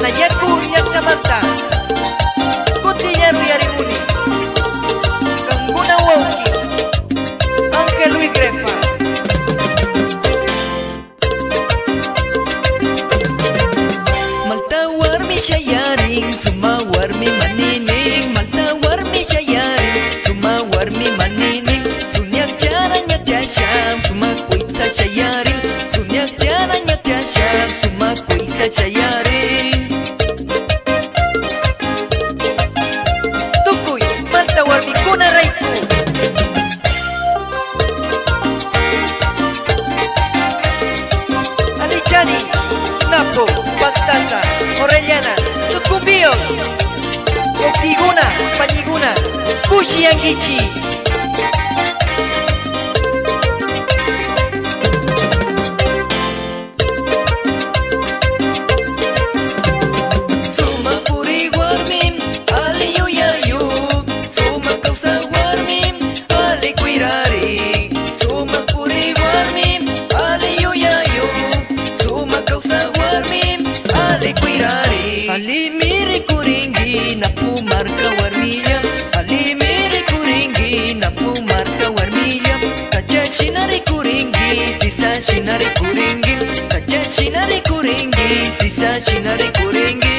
Kanayaku Nyaktamanta Kutiyaru Yariguni Kanguna Wauki Ángel Luis Grefa. Maltawar mi shayaring Sumawar mi manining Maltawar mi shayaring Sumawar mi manining Sunyak jana nyak jasham Sumakuit sa shayaring Sunyak jana nyak jasham Sumakuit sa shayaring Tukuy Maltawar mi kunarayku Alichani Napo Pastaza Orellana Sucumbíos Okiguna Pañiguna Kushiangichi Suma Puri Warmim Ali Yuyayuk Suma Kausa Warmim Ali Kuirari Suma Puri Warmim Ali Yuyayuk Suma Kausa Warmim Ali Kuirari Ali Miri Kuringi Napu Marka Warmiyam Ali Miri Kuringi Napu Marka Warmiyam Kaja Shinari Kuringi Sisa Shinari Kuringi Kaja Shinari Kuringi Sisa Shinari Kuringi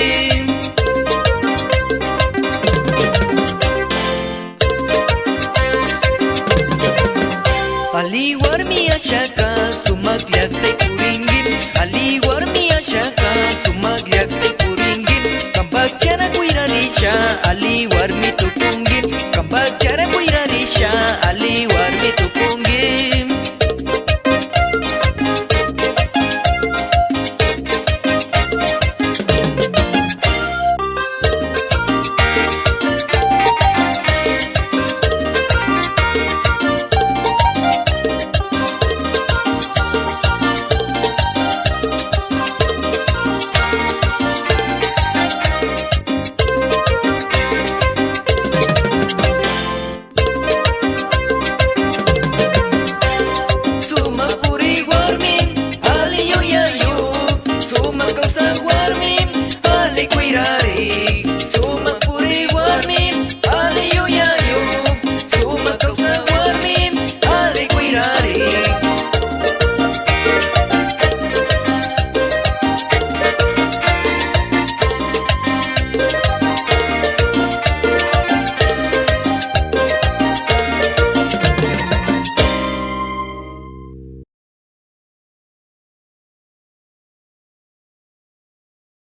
Ali Warmi Ashak